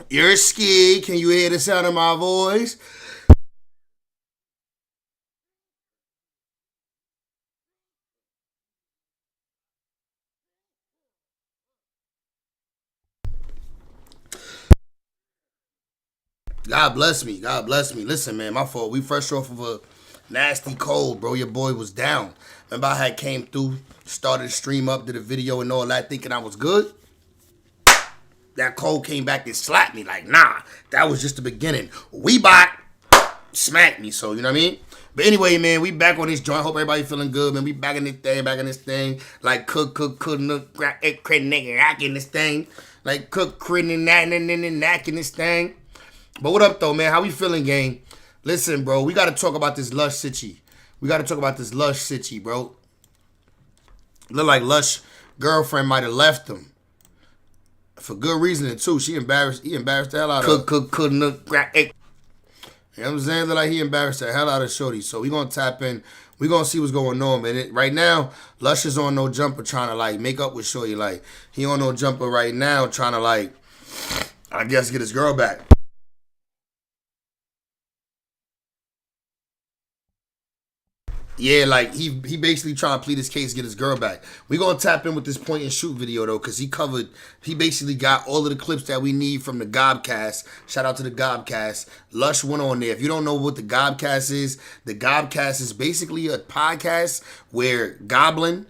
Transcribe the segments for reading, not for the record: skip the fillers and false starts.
You're ski. Can you hear the sound of my voice? God bless me. God bless me. Listen, man, my fault. We fresh off of a nasty cold, bro. Your boy was down. Remember I had came through, started to stream up, did a video and all that, thinking I was good? That cold came back and slapped me like, nah, that was just the beginning. We back, smacked me, so you know what I mean? But anyway, man, we back on this joint. Hope everybody feeling good, man. We back in this thing. Like cook, nigga, rocking this thing. Like cook, critting, knacking this thing. But what up, though, man? How we feeling, gang? Listen, bro, we got to talk about this Lush sitchy. Bro. Look like Lush girlfriend might have left him. For good reason, too. He embarrassed the hell out of her. You know what I'm saying? Look like he embarrassed the hell out of Shorty. So we going to tap in. We going to see what's going on, man. Right now, Lush is on no jumper trying to, like, make up with Shorty. Like, he on no jumper right now trying to, like, I guess get his girl back. Yeah, like, he basically trying to plead his case, get his girl back. We gonna tap in with this point and shoot video, though, because he basically got all of the clips that we need from the Gobcast. Shout out to the Gobcast. Lush went on there. If you don't know what the Gobcast is basically a podcast where Goblin,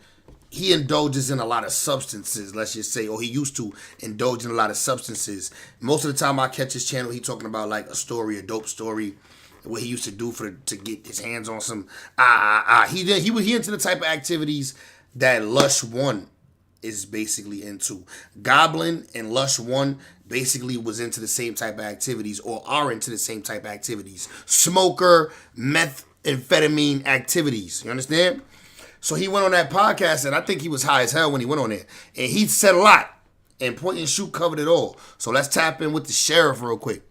he indulges in a lot of substances, let's just say, or he used to indulge in a lot of substances. Most of the time I catch his channel, he talking about, like, a dope story, what he used to do to get his hands on some he into the type of activities that Lush 1 is basically into. Goblin and Lush 1 basically was into the same type of activities, or are into the same type of activities. Smoker, methamphetamine activities. You understand? So he went on that podcast, and I think he was high as hell when he went on there. And he said a lot. And Point and Shoot covered it all. So let's tap in with the sheriff real quick.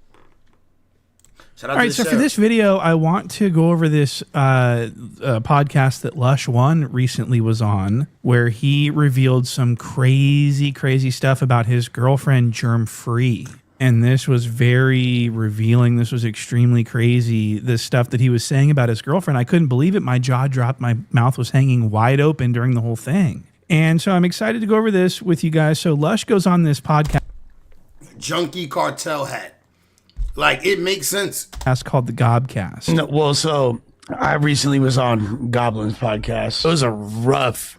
All right, so for this video, I want to go over this podcast that Lush 1 recently was on, where he revealed some crazy stuff about his girlfriend, germ-free. And this was very revealing. This was extremely crazy. This stuff that he was saying about his girlfriend, I couldn't believe it. My jaw dropped. My mouth was hanging wide open during the whole thing. And so I'm excited to go over this with you guys. So Lush goes on this podcast. Junkie cartel hat. Like, it makes sense. That's called the Gobcast. No, well, so I recently was on Goblin's podcast. It was a rough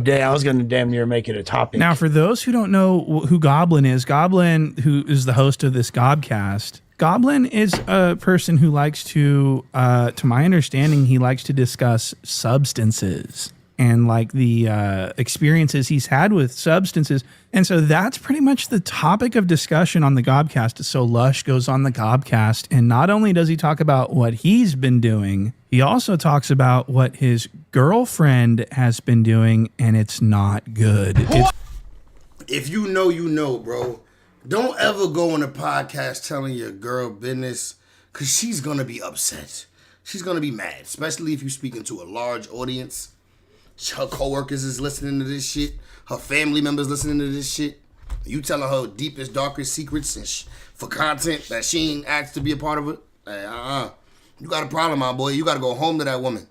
day. I was going to damn near make it a topic. Now, for those who don't know who Goblin, who is the host of this Gobcast, Goblin is a person who likes to my understanding, he likes to discuss substances and like the experiences he's had with substances. And so that's pretty much the topic of discussion on the Gobcast. So Lush goes on the Gobcast, and not only does he talk about what he's been doing, he also talks about what his girlfriend has been doing, and it's not good. If you know, you know, bro. Don't ever go on a podcast telling your girl business, because she's going to be upset. She's going to be mad, especially if you're speaking to a large audience. Her coworkers is listening to this shit. Her family members listening to this shit. You telling her deepest, darkest secrets and for content that she ain't asked to be a part of it. You got a problem, my boy. You got to go home to that woman.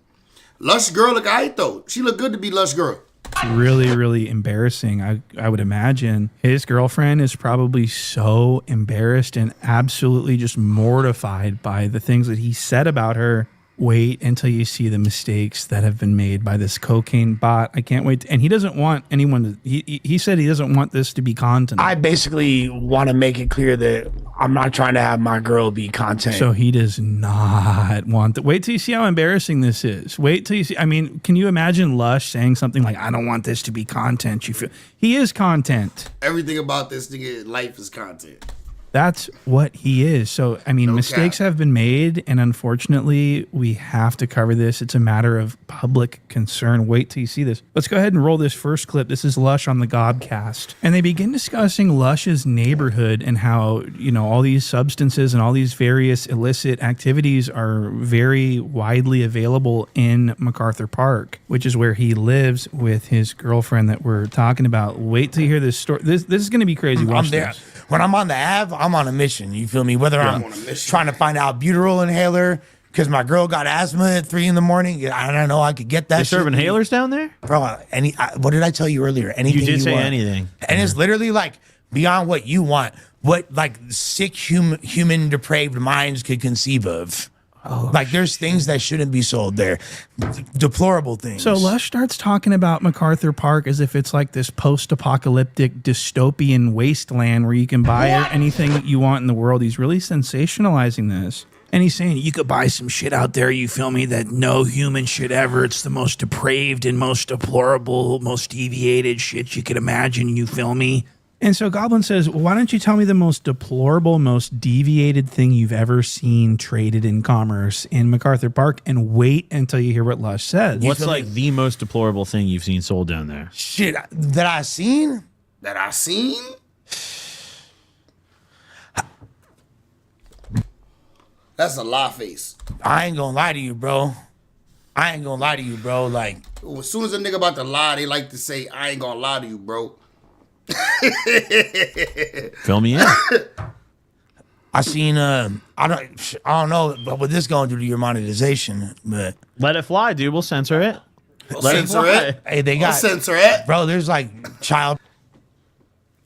Lush girl look alright, though. She look good to be Lush girl. Really embarrassing. I would imagine his girlfriend is probably so embarrassed and absolutely just mortified by the things that he said about her. Wait until you see the mistakes that have been made by this cocaine bot. I can't wait. And he doesn't want anyone to, he said he doesn't want this to be content. I basically want to make it clear that I'm not trying to have my girl be content. So he does not want that. Wait till you see how embarrassing this is. Wait till you see. I mean, can you imagine Lush saying something like, I don't want this to be content? You feel he is content. Everything about this nigga life is content. That's what he is. So, I mean, mistakes have been made, and unfortunately, we have to cover this. It's a matter of public concern. Wait till you see this. Let's go ahead and roll this first clip. This is Lush on the Gobcast. And they begin discussing Lush's neighborhood and how, you know, all these substances and all these various illicit activities are very widely available in MacArthur Park, which is where he lives with his girlfriend that we're talking about. Wait till you hear this story. This is going to be crazy. Watch I'm there. This. When I'm on the Ave, I'm on a mission. You feel me? Whether I'm on a mission. trying to find out butyral inhaler because my girl got asthma at 3 a.m. I don't know. I could get that. They serve shit. inhalers down there? Bro. What did I tell you earlier? Anything You did say want. anything. And it's literally like beyond what you want, what like sick human depraved minds could conceive of. Like there's things that shouldn't be sold there, deplorable things. So Lush starts talking about MacArthur Park as if it's like this post-apocalyptic dystopian wasteland where you can buy anything you want in the world. He's really sensationalizing this. And he's saying you could buy some shit out there, you feel me, that no human should ever. It's the most depraved and most deplorable, most deviated shit you could imagine, you feel me? And so Goblin says, well, why don't you tell me the most deplorable, most deviated thing you've ever seen traded in commerce in MacArthur Park, and wait until you hear what Lush says. What's like the most deplorable thing you've seen sold down there? Shit that I seen? That I seen? That's a lie face. I ain't gonna lie to you, bro. Like, As soon as a nigga about to lie, they like to say, I ain't gonna lie to you, bro. Fill me in. I seen I don't know, but what this gonna do to your monetization, but Let it fly, dude. We'll censor it. Let Censor fly. it. hey, they I'll got censor it. bro, there's like child.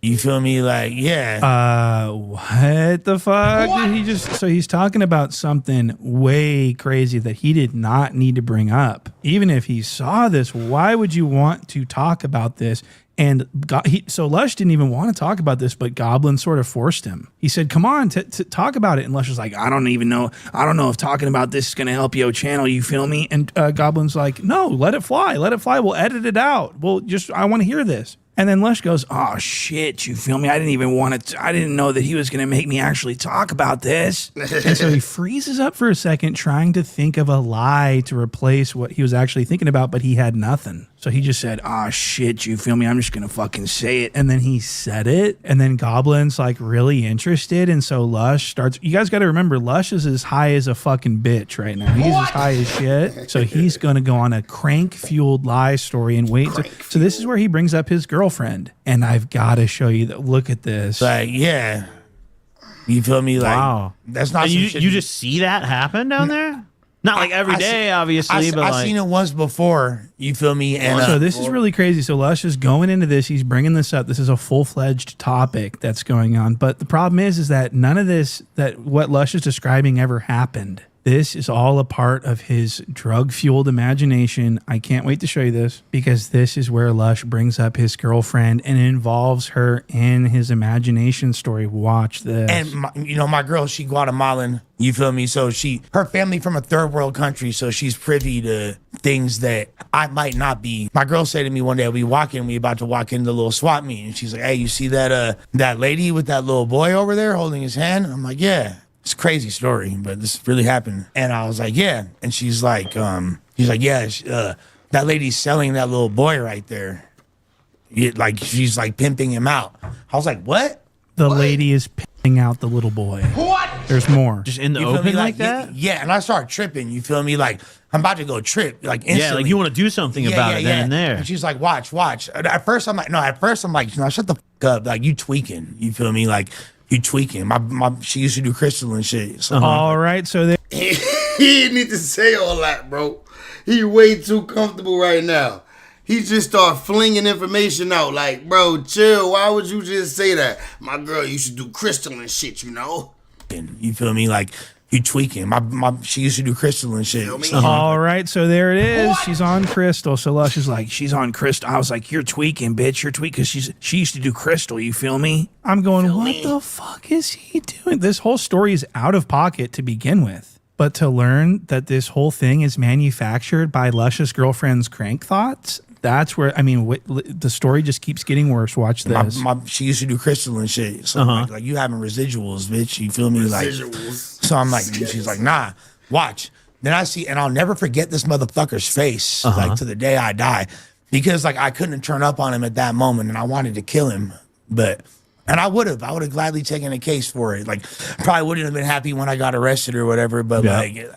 You feel me? Like, yeah. What the fuck? So he's talking about something way crazy that he did not need to bring up. Even if he saw this, why would you want to talk about this? And so Lush didn't even want to talk about this, but Goblin sort of forced him. He said, come on, talk about it. And Lush was like, I don't even know. I don't know if talking about this is going to help your channel. You feel me? And Goblin's like, no, let it fly. Let it fly. We'll edit it out. I want to hear this. And then Lush goes, oh, shit, you feel me? I didn't even want to, I didn't know that he was going to make me actually talk about this. And so he freezes up for a second, trying to think of a lie to replace what he was actually thinking about, but he had nothing. So he just said, oh, shit, you feel me? I'm just going to fucking say it. And then he said it. And then Goblin's like really interested. And so Lush starts, you guys got to remember, Lush is as high as a fucking bitch right now. He's as high as shit. So he's going to go on a crank-fueled lie story and wait. So this is where he brings up his girlfriend. And I've got to show you that. Look at this. Like, yeah. You feel me? Like, Wow. That's not And some you shit. just see that happen down there? Not like every day, obviously, but I like seen it once before. You feel me? And So this is really crazy. So Lush is going into this. He's bringing this up. This is a full-fledged topic that's going on. But the problem is that none of this, that what Lush is describing ever happened. This is all a part of his drug-fueled imagination. I can't wait to show you this because this is where Lush brings up his girlfriend and involves her in his imagination story. Watch this. And my girl, she Guatemalan. You feel me? So her family from a third world country, so she's privy to things that I might not be. My girl said to me one day, we about to walk into the little swap meet, and she's like, "Hey, you see that lady with that little boy over there holding his hand?" I'm like, "Yeah." It's a crazy story, but this really happened. And I was like, yeah. And she's like, yeah, that lady's selling that little boy right there. She's like pimping him out. I was like, what? The lady is pimping out the little boy. What? There's more. just in the You feel open me? like that? Yeah. And I started tripping. You feel me? Like, I'm about to go trip. Like, instantly. Yeah, like you want to do something about it then and there. And she's like, watch. At first, I'm like, no, shut the fuck up. Like, you tweaking. You feel me? Like, you tweaking. She used to do crystal and shit. So All right, so there. He didn't need to say all that, bro. He way too comfortable right now. He just start flinging information out. Like, bro, chill. Why would you just say that? My girl used to do crystal and shit, you know? You feel me? Like, you tweaking. She used to do crystal and shit. Feel me? All right, so there it is. She's on crystal. So Lush is like, she's on crystal. I was like, you're tweaking, bitch. You're tweaking because she used to do crystal. You feel me? I'm going, what the fuck is he doing? This whole story is out of pocket to begin with. But to learn that this whole thing is manufactured by Lush's girlfriend's crank thoughts, that's where, the story just keeps getting worse. Watch this. She used to do crystal and shit. So like, you having residuals, bitch. You feel me? Residuals. Like, so I'm like, she's like, nah, watch. Then I see, and I'll never forget this motherfucker's face, like to the day I die, because like I couldn't turn up on him at that moment, and I wanted to kill him, and I would have gladly taken a case for it. Like, probably wouldn't have been happy when I got arrested or whatever, but like,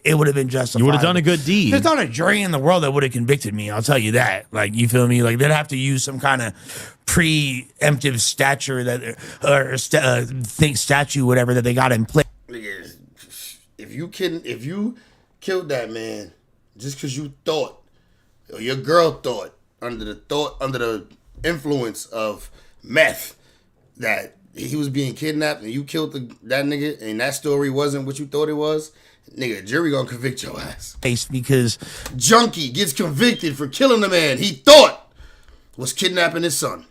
it would have been justified. You would have done a good deed. There's not a jury in the world that would have convicted me. I'll tell you that. Like, you feel me? Like, they'd have to use some kind of preemptive stature that or statute, whatever that they got in place. If you killed that man just because you thought, or your girl thought under the influence of meth that he was being kidnapped, and you killed that nigga, and that story wasn't what you thought it was, nigga, jury gonna convict your ass. Because Junkie gets convicted for killing the man he thought was kidnapping his son.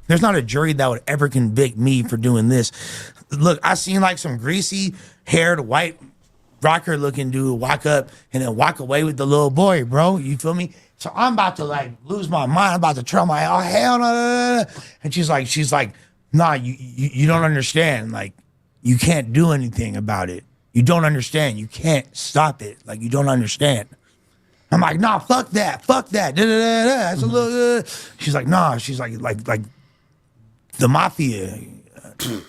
there's not a jury that would ever convict me for doing this. Look, I seen like some greasy haired white rocker looking dude walk up and then walk away with the little boy, bro. You feel me? So I'm about to like lose my mind. I'm about to try my, oh hell no. And she's like, nah, you don't understand. Like, you can't do anything about it. You don't understand. You can't stop it. Like, you don't understand. I'm like, nah, fuck that. That's a little. She's like, nah. She's like the mafia.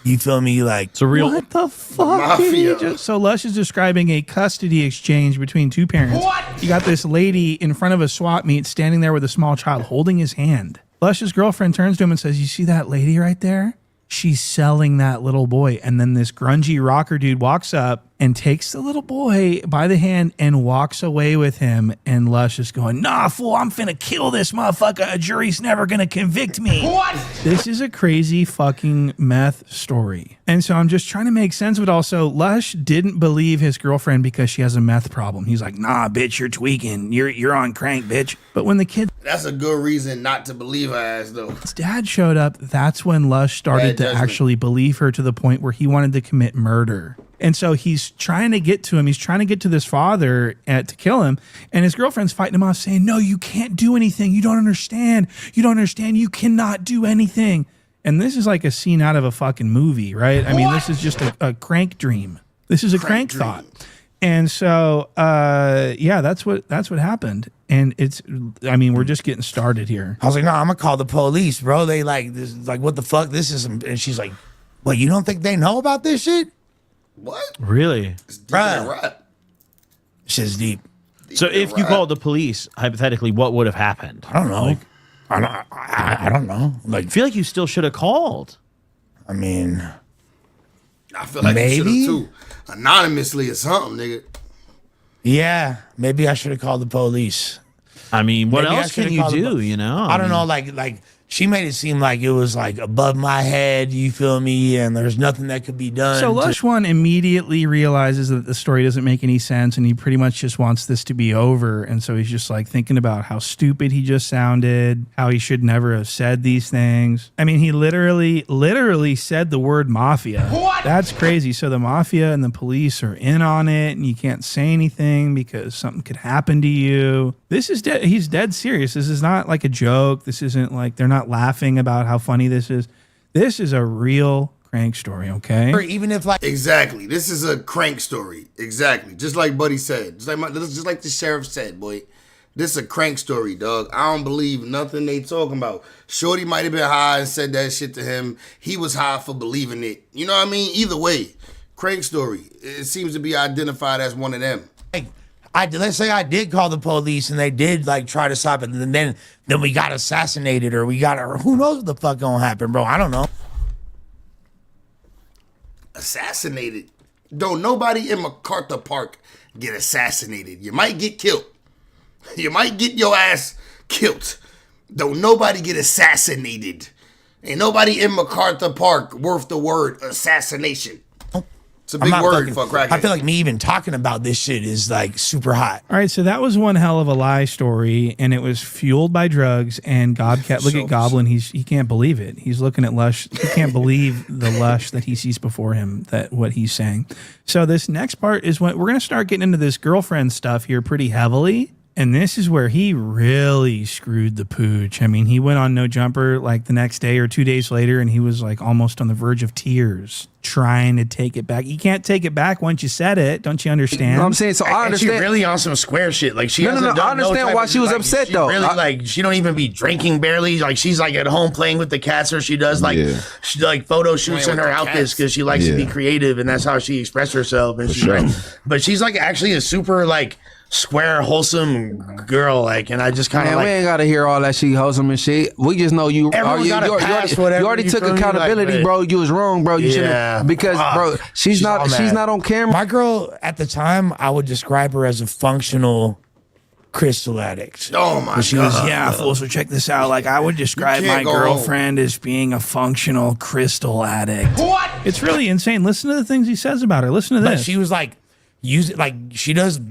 You feel me? Like, It's a real. What the fuck? Did he just, so Lush is describing a custody exchange between two parents. What? You got this lady in front of a swap meet standing there with a small child holding his hand. Lush's girlfriend turns to him and says, you see that lady right there? She's selling that little boy. And then this grungy rocker dude walks up and takes the little boy by the hand and walks away with him. And Lush is going, nah, fool, I'm finna kill this motherfucker. A jury's never gonna convict me. What? This is a crazy fucking meth story. And so I'm just trying to make sense of it. Also, Lush didn't believe his girlfriend because she has a meth problem. He's like, nah, bitch, you're tweaking. You're on crank, bitch. But when the kid That's a good reason not to believe her ass, though. his dad showed up, that's when Lush started to actually believe her to the point where he wanted to commit murder. And so he's trying to get to him. He's trying to get to this father to kill him. And his girlfriend's fighting him off saying, no, you can't do anything. You don't understand. You don't understand. You cannot do anything. And this is like a scene out of a fucking movie, right? I mean, this is just a crank dream. This is a crank thought. And so, yeah, that's what happened. And we're just getting started here. I was like, no, I'm gonna call the police, bro. They like this, like, what the fuck? This is, and she's like, what? You don't think they know about this shit? What? Really? It's deep in rap. Shit's deep. So if you called the police, hypothetically, what would have happened? I don't know. I don't know. Like, I feel like you still should have called. I mean, I feel like maybe? you should have too. Anonymously or something, nigga. yeah, maybe I should have called the police. I mean, what Maybe I else can should've you called the do? You know, I don't know. Like she made it seem like it was like above my head. You feel me? And there's nothing that could be done. So Lush One immediately realizes that the story doesn't make any sense, and he pretty much just wants this to be over. And so he's just like thinking about how stupid he just sounded, how he should never have said these things. I mean, he literally said the word mafia. What? That's crazy. So the mafia and the police are in on it, and you can't say anything because something could happen to you. This is dead. He's dead serious. This is not like a joke. This isn't like they're not laughing about how funny this is. This is a real crank story, okay? Or even if like Exactly. This is a crank story. Exactly. Just like Buddy said. Just like the sheriff said, boy. This is a crank story, dog. I don't believe nothing they talking about. Shorty might have been high and said that shit to him. He was high for believing it. You know what I mean? Either way, crank story. It seems to be identified as one of them. let's say I did call the police and they did like try to stop it, and then we got assassinated, or who knows what the fuck gonna happen, bro? I don't know. Assassinated? Don't nobody in MacArthur Park get assassinated. You might get killed. You might get your ass killed. Don't nobody get assassinated. Ain't nobody in MacArthur Park worth the word assassination. It's a big word for a crackhead. I feel like me even talking about this shit is like super hot. All right, so that was one hell of a lie story, and it was fueled by drugs. And Gobcat, look at Goblin. He can't believe it. He's looking at Lush. He can't believe the Lush that he sees before him. That what he's saying. So this next part is when we're gonna start getting into this girlfriend stuff here pretty heavily. And this is where he really screwed the pooch. I mean, he went on No Jumper like the next day or 2 days later, and he was like almost on the verge of tears trying to take it back. You can't take it back once you said it. Don't you understand? You know what I'm saying? So I And she understand. really on some square shit. Like she No. hasn't done I understand type why of- she was like, upset she though. Really, like she don't even be drinking barely. Like she's like at home playing with the cats, or she does like Yeah. she like photo shoots Playing in her with the outfits cats. because she likes to be Yeah. creative, and that's how she expresses herself. And she's sure. like, but she's like actually a super like square, wholesome girl. Like, and I just kind of Man, we like. ain't gotta hear all that she wholesome and shit. We just know you. Everyone gotta pass whatever, you already you took feel me? accountability, Like, bro. You was wrong, bro. You Yeah. shouldn't because, Fuck. bro, she's all not mad. on camera. My girl at the time, I would describe her as a functional crystal addict. Oh my She god. was- Yeah, fool. So check this out. Like, I would describe You my can't go girlfriend as being a functional crystal addict. What? It's really insane. Listen to the things he says about her. Listen to But this. she was like, she does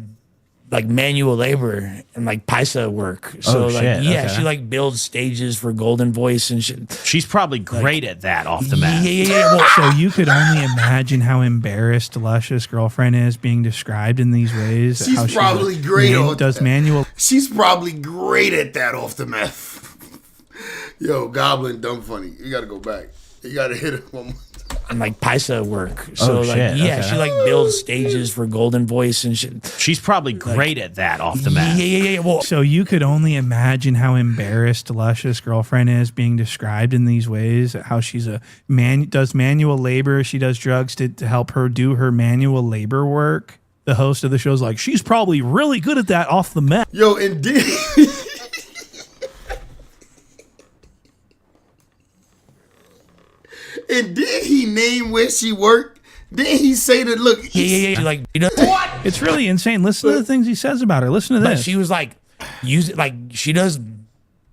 like manual labor and like paisa work. So Oh, like, shit, yeah, okay. she like builds stages for Golden Voice and shit. She's probably great at that off the Yeah, bat. yeah, yeah. Well, So you could only imagine how embarrassed Lush's girlfriend is being described in these ways. She's how she probably great on does that. manual. She's probably great at that off the meth. Yo, Goblin, dumb funny. You gotta go back. You gotta hit it one more. and like paisa work. So Oh, like, shit, yeah, okay. she like builds stages for Golden Voice and shit. She's probably great at that off the Yeah, bat. yeah, yeah. Well, So you could only imagine how embarrassed Lush's girlfriend is being described in these ways. How she's does manual labor. She does drugs to help her do her manual labor work. The host of the show's like, she's probably really good at that off the meth. Yo, and did and did he name where she worked? Did he say that? Look, yeah, yeah, yeah. She, like, you know, It's really insane. Listen to the things he says about her. Listen to but this. she was like, she does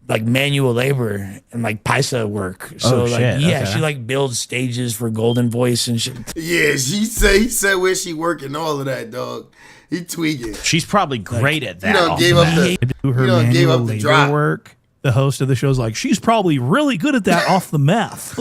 like manual labor and like paisa work. So Oh, like, shit, yeah, okay. she like builds stages for Golden Voice and shit. yeah, he said where she worked and all of that, dog. He tweaking. She's probably great at He that done off gave the up bat. the. Do her You know, gave manual up the labor drop. work. The host of the show's like, she's probably really good at that off the meth.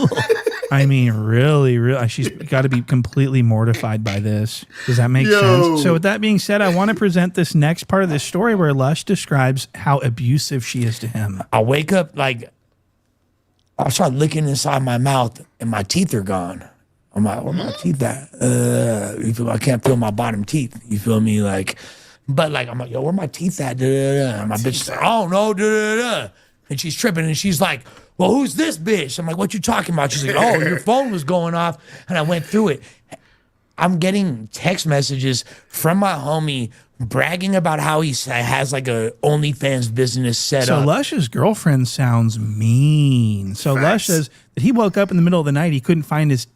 I mean, really, she's got to be completely mortified by this. Does that make Yo. sense? So with that being said, I want to present this next part of this story where Lush describes how abusive she is to him. I wake up like I start licking inside my mouth and my teeth are gone. I'm like, where my teeth at? You feel? I can't feel my bottom teeth. You feel me? Like, but like I'm like, yo, where my teeth at? Da, da, da. And my bitch like, oh no, da, da, da. And she's tripping and she's like, well, who's this bitch? I'm like, what you talking about? She's like, oh, your phone was going off. And I went through it. I'm getting text messages from my homie bragging about how he has like a OnlyFans business set So up. Lush's girlfriend sounds mean. So Lush says that he woke up in the middle of the night. He couldn't find his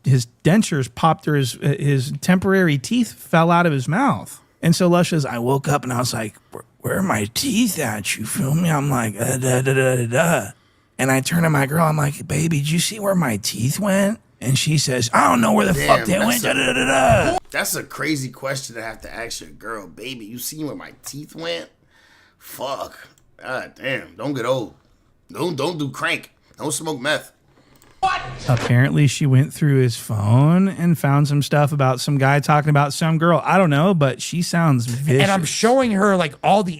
dentures popped or his temporary teeth fell out of his mouth. And so Lush says, I woke up and I was like, where are my teeth at? You feel me? I'm like, da, da, da, da, da. And I turn to my girl. I'm like, baby, did you see where my teeth went? And she says, I don't know where the fuck they went. Da, da, da, da. That's a crazy question to have to ask your girl, baby. You seen where my teeth went? Fuck. God damn. Don't get old. Don't do crank. Don't smoke meth. Apparently, she went through his phone and found some stuff about some guy talking about some girl. I don't know, but she sounds vicious. And I'm showing her like all the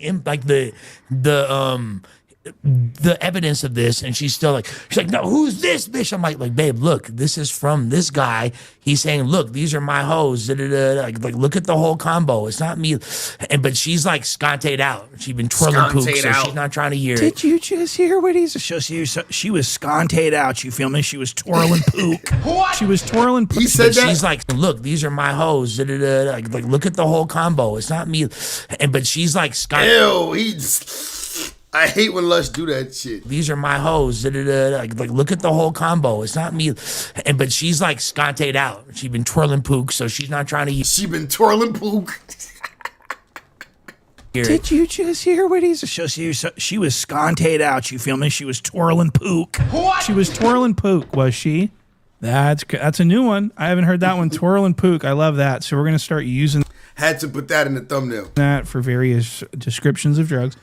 the evidence of this, and she's still like, she's like, no, who's this bitch? I'm like, babe, look, this is from this guy. He's saying, look, these are my hoes. Da, da, da. Like, look at the whole combo. It's not me. And but she's like scontaed out. She's been twirling pook, Scontaed so out. she's not trying to hear it. Did you just hear what he's? She was scontaed out. You feel me? She was twirling pook. What? She was twirling pook. He said But that. she's like, look, these are my hoes. Da, da, da. Like, look at the whole combo. It's not me. And but she's like, Ew. I hate when Lush do that shit. these are my hoes. Da, da, da. Like, look at the whole combo. It's not me. And but she's like scontaed out. She's been twirling pook, so she's not trying to hear She been twirling pook. it. Did you just hear what he's? She was scontaed out. You feel me? She was twirling pook. What? She was twirling pook. Was she? That's a new one. I haven't heard that one. Twirling pook. I love that. So we're gonna start using Had to put that in the thumbnail. that for various descriptions of drugs.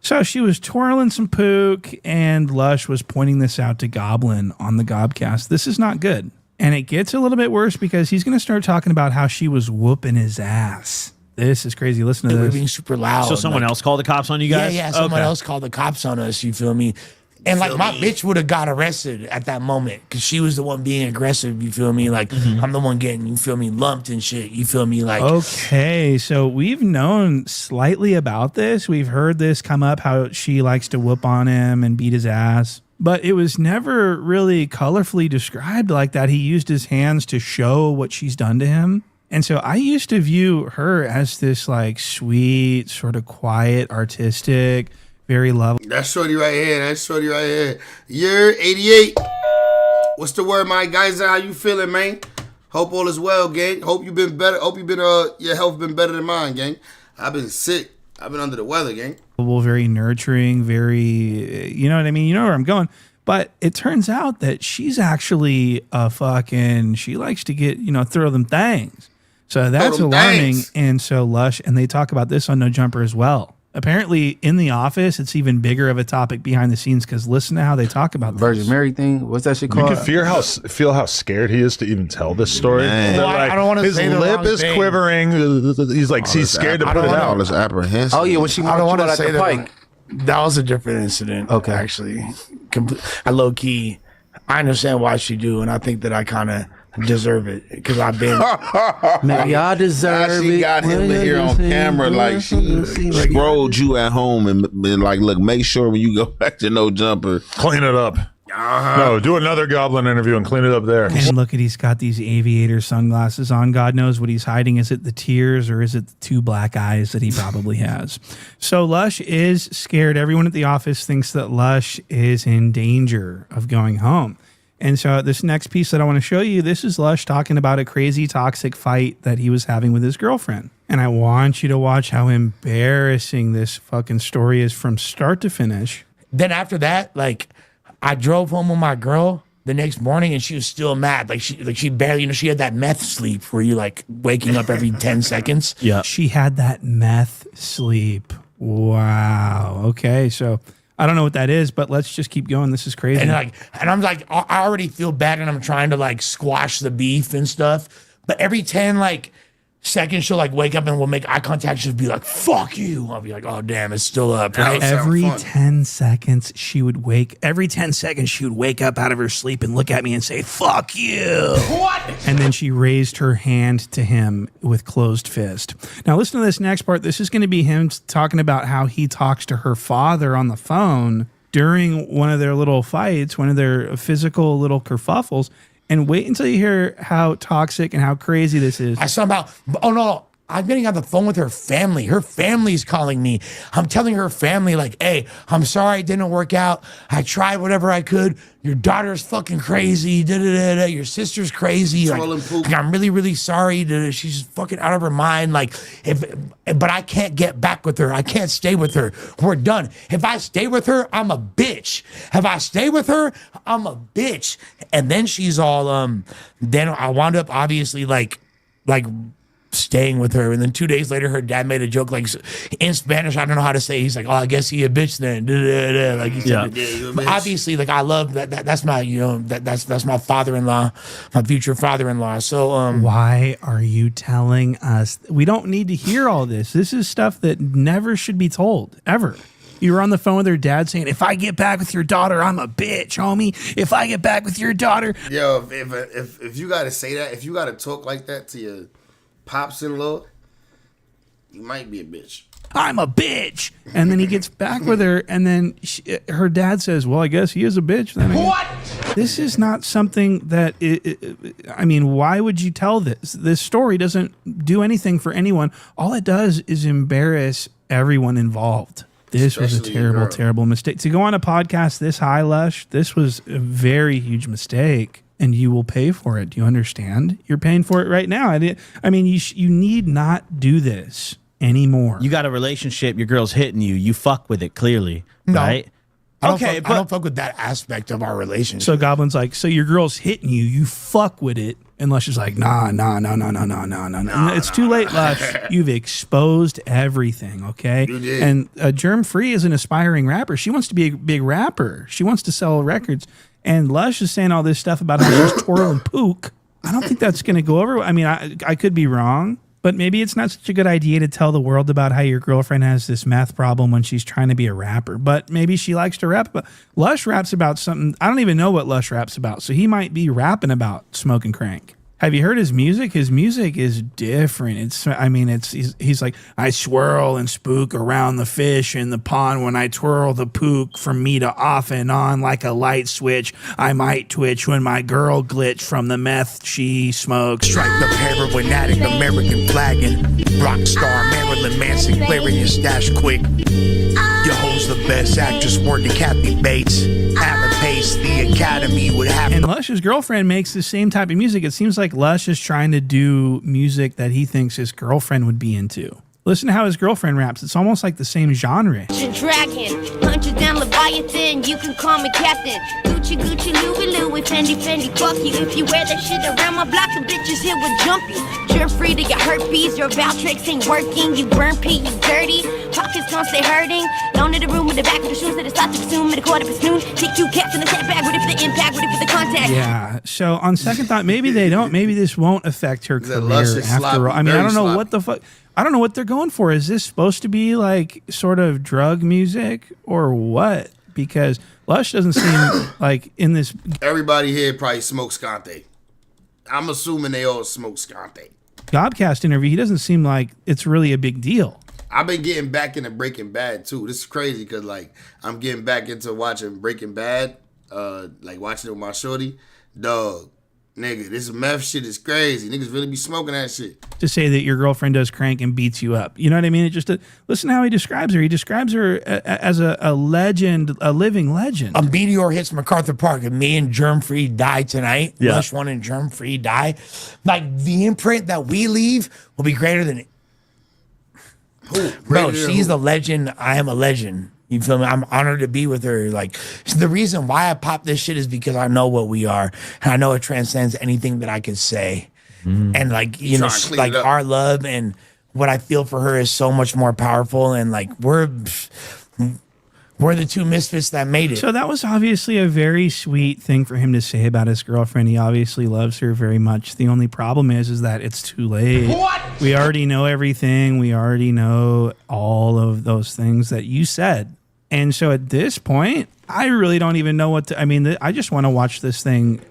So she was twirling some pook, and Lush was pointing this out to Goblin on the Gobcast. This is not good. And it gets a little bit worse because he's going to start talking about how she was whooping his ass. This is crazy. Listen to We were this. being super loud. So someone else called the cops on you guys? Yeah, someone Okay. else called the cops on us. You feel me? And like my bitch would have got arrested at that moment because she was the one being aggressive. You feel me? Like I'm the one getting, you feel me, lumped and shit. You feel me? Like Okay, so we've known slightly about this. We've heard this come up, how she likes to whoop on him and beat his ass. But it was never really colorfully described like that. He used his hands to show what she's done to him. And so I used to view her as this like sweet, sort of quiet, artistic, very lovely. That's shorty right here. That's shorty right here. Year 88. What's the word, my guys? How you feeling, man? Hope all is well, gang. Hope you've been better. Hope your health been better than mine, gang. I've been sick. I've been under the weather, gang. Very nurturing, very, you know what I mean? You know where I'm going. But it turns out that she's actually she likes to get, throw them things. So that's them alarming. things. And so Lush, and they talk about this on No Jumper as well. Apparently in the office, it's even bigger of a topic behind the scenes because listen to how they talk about this. Virgin Mary thing. What's that shit You called? can feel how scared he is to even tell this story. Man. They're Well, I don't wanna his say the lip wrong is thing. quivering. He's like he's scared to put it All out. this apprehensive. Oh yeah, when she I don't want to at say the that. pike. That was a different incident. Okay. Actually, I low key, I understand why she do, and I think that I kind of deserve it because I've been. Maybe I deserve She it. got him in here on camera like she scrolled you at home and been like, look, make sure when you go back to No Jumper. Clean it up. No, do another Goblin interview and clean it up there. And look at, he's got these aviator sunglasses on. God knows what he's hiding. Is it the tears or is it the two black eyes that he probably has? So Lush is scared. Everyone at the office thinks that Lush is in danger of going home. And so this next piece that I want to show you, this is Lush talking about a crazy toxic fight that he was having with his girlfriend. And I want you to watch how embarrassing this fucking story is from start to finish. Then after that, like, I drove home with my girl the next morning, and she was still mad. Like she barely, she had that meth sleep where you like waking up every 10 seconds. Yeah. She had that meth sleep. Wow. Okay. So I don't know what that is, but let's just keep going. This is crazy. And I'm like, I already feel bad, and I'm trying to like squash the beef and stuff. But every 10 seconds, she'll like wake up and we'll make eye contact. She'll be like, "Fuck you." I'll be like, "Oh damn, it's still up." Right? Every Sound fun. 10 seconds, she would wake up out of her sleep and look at me and say, "Fuck you." What? And then she raised her hand to him with closed fist. Now, listen to this next part. This is going to be him talking about how he talks to her father on the phone during one of their little fights, one of their physical little kerfuffles. And wait until you hear how toxic and how crazy this is. I somehow, oh no, I'm getting on the phone with her family. Her family's calling me. I'm telling her family, like, "Hey, I'm sorry it didn't work out. I tried whatever I could. Your daughter's fucking crazy. Da-da-da-da. Your sister's crazy. Swollen poop. Like, I'm really, really sorry. She's fucking out of her mind. Like, but I can't get back with her. I can't stay with her. We're done. If I stay with her, I'm a bitch. If I stay with her, I'm a bitch." And then she's all, then I wound up obviously like staying with her, and then 2 days later her dad made a joke like in Spanish, I don't know how to say, he's like, "Oh, I guess he a bitch then." Like he said, Yeah, you a But bitch. obviously, like, I love that's my, that's my father-in-law, my future father-in-law. So Why are you telling us? We don't need to hear all this. This is stuff that never should be told, ever. You were on the phone with her dad saying, "If I get back with your daughter, I'm a bitch, homie. If I get back with your daughter." Yo, if you gotta say that, if you gotta talk like that to your pops-in-law, you might be a bitch. I'm a bitch. And then he gets back with her, and then her dad says, "Well, I guess he is a bitch." Then what? This is not something that, I mean, why would you tell this? This story doesn't do anything for anyone. All it does is embarrass everyone involved. This was a Especially your terrible, girl. terrible mistake. To go on a podcast this high, Lush, this was a very huge mistake, and you will pay for it. Do you understand? You're paying for it right now. I mean, you need not do this anymore. You got a relationship, your girl's hitting you. You fuck with it, clearly. No. Right? I Okay, don't fuck with that aspect of our relationship. So Goblin's like, "So your girl's hitting you, you fuck with it." And Lush is like, nah. It's too late, Lush. You've exposed everything, okay? You did. And Germ Free is an aspiring rapper. She wants to be a big rapper. She wants to sell records. And Lush is saying all this stuff about how she's twirling pook. I don't think that's going to go over. I mean, I could be wrong, but But maybe it's not such a good idea to tell the world about how your girlfriend has this meth problem when she's trying to be a rapper. But maybe she likes to rap. But Lush raps about something. I don't even know what Lush raps about. So he might be rapping about smoking crank. Have you heard his music? His music is different. He's like, I swirl and spook around the fish in the pond when I twirl the pook from me to off and on like a light switch. I might twitch when my girl glitch from the meth she smokes. Stripe the paradigmatic, American flagging. Rockstar Marilyn Manson clearing your stash quick. Your host the best actress working Kathy Bates. Alan Pace, the Academy would have. And Lush's girlfriend makes the same type of music. It seems like Lush is trying to do music that he thinks his girlfriend would be into. Listen to how his girlfriend raps. It's almost like the same genre. Dragon, punch it down Leviathan, you can call me Captain. Gucci, Gucci, Louis, Louis, Fendi, Fendi, fuck you. If you wear that shit around my block, the bitches here will jump you. Germ free to get herpes, your Valtrex ain't working. You burn pee, you dirty, pockets don't stay hurting. Down in the room with the back of the shoes that it's thought to consume at a quarter past noon. Take 2 cats in the set bag, ready for the impact, ready for the contact. Yeah, so on second thought, maybe they don't. Maybe this won't affect her career after all. I mean, I don't know what the fuck. I don't know what they're going for. Is this supposed to be like sort of drug music or what? Because Lush doesn't seem like in this. Everybody here probably smokes Scante. I'm assuming they all smoke Scante. Gobcast interview, he doesn't seem like it's really a big deal. I've been getting back into Breaking Bad too. This is crazy because like I'm getting back into watching Breaking Bad, like watching it with my shorty. Dog, nigga, this meth shit is crazy. Niggas really be smoking that shit. To say that your girlfriend does crank and beats you up, you know what I mean? It just listen to how he describes her. He describes her as a legend, a living legend. A meteor hits MacArthur Park and me and Germ Free die tonight. Yeah. Lush One and Germ Free die. Like the imprint that we leave will be greater than it. Who? Bro, she's the legend. I am a legend. You feel me? I'm honored to be with her. Like the reason why I pop this shit is because I know what we are, and I know it transcends anything that I could say. And like you know, like our love and what I feel for her is so much more powerful. And like we're the two misfits that made it. So that was obviously a very sweet thing for him to say about his girlfriend. He obviously loves her very much. The only problem is that it's too late. What? We already know everything. We already know all of those things that you said. And so at this point, I really don't even know what to, I mean, I just want to watch this thing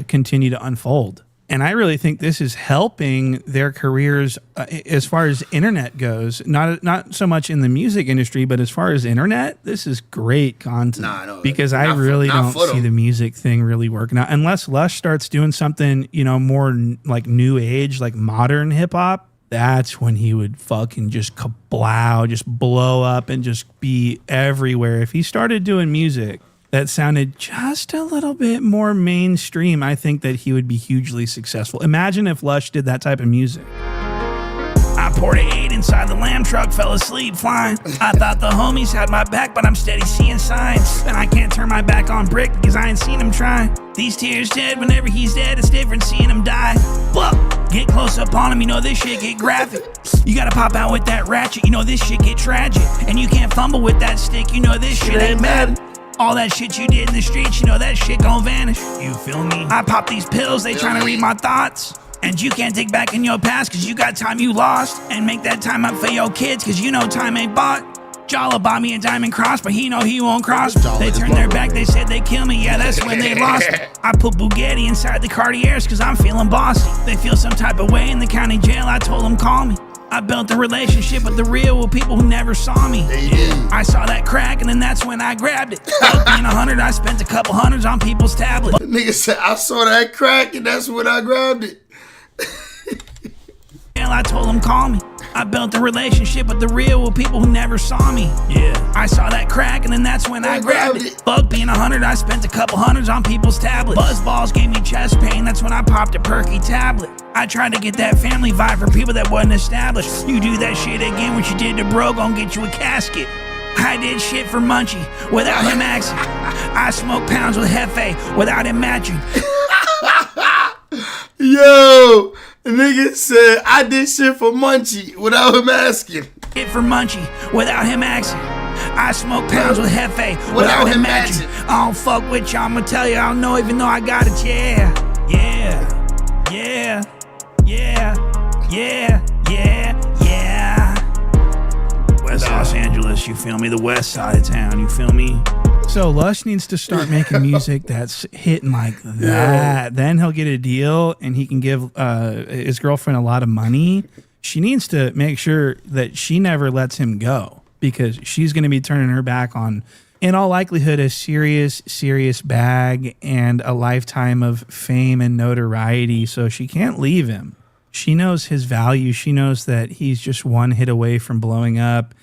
continue to unfold. And I really think this is helping their careers as far as internet goes. Not so much in the music industry, but as far as internet, this is great content. Because I really don't see the music thing really working out. Unless Lush starts doing something, you know, more like new age, like modern hip hop. That's when he would fucking just kablow, just blow up and just be everywhere. If he started doing music that sounded just a little bit more mainstream, I think that he would be hugely successful. Imagine if Lush did that type of music. I poured an 8 inside the lamb truck, fell asleep flying. I thought the homies had my back, but I'm steady seeing signs. And I can't turn my back on Brick because I ain't seen him trying. These tears dead, whenever he's dead, it's different seeing him die. Look, get close up on him, you know this shit get graphic. You gotta pop out with that ratchet, you know this shit get tragic. And you can't fumble with that stick, you know this shit ain't bad. All that shit you did in the streets, you know that shit gon' vanish. You feel me? I pop these pills, they tryna read my thoughts. And you can't dig back in your past cause you got time you lost. And make that time up for your kids cause you know time ain't bought. Jala bought me a diamond cross, but he know he won't cross. They turned their back, they said they kill me, yeah, that's when they lost. I put Bugatti inside the Cartiers cause I'm feeling bossy. They feel some type of way in the county jail, I told them call me. I built a relationship with the real people who never saw me. Yeah. I saw that crack and then that's when I grabbed it. Being 100, I spent a couple hundreds on people's tablets. The nigga said, I saw that crack and that's when I grabbed it. I told him call me. I built a relationship with the real people who never saw me. Yeah. I saw that crack and then that's when I grabbed it. Fuck being 100, I spent a couple hundreds on people's tablets. Buzzballs gave me chest pain, that's when I popped a perky tablet. I tried to get that family vibe for people that wasn't established. You do that shit again, what you did to bro, gon' get you a casket. I did shit for Munchie without him asking. I smoked pounds with Hefe without him matching. Yo, the nigga said I did shit for Munchie without him asking. Shit for Munchie without him asking. I smoke pounds with Hefe without him matching. I don't fuck with you, I'ma tell you I don't know even though I got it, yeah. Yeah, yeah, yeah, yeah. Yeah. West Los Angeles, you feel me? The west side of town, you feel me? So Lush needs to start making music that's hitting like that. Then he'll get a deal and he can give his girlfriend a lot of money. She needs to make sure that she never lets him go because she's going to be turning her back on, in all likelihood, a serious bag and a lifetime of fame and notoriety. So she can't leave him. She knows his value. She knows that he's just one hit away from blowing up.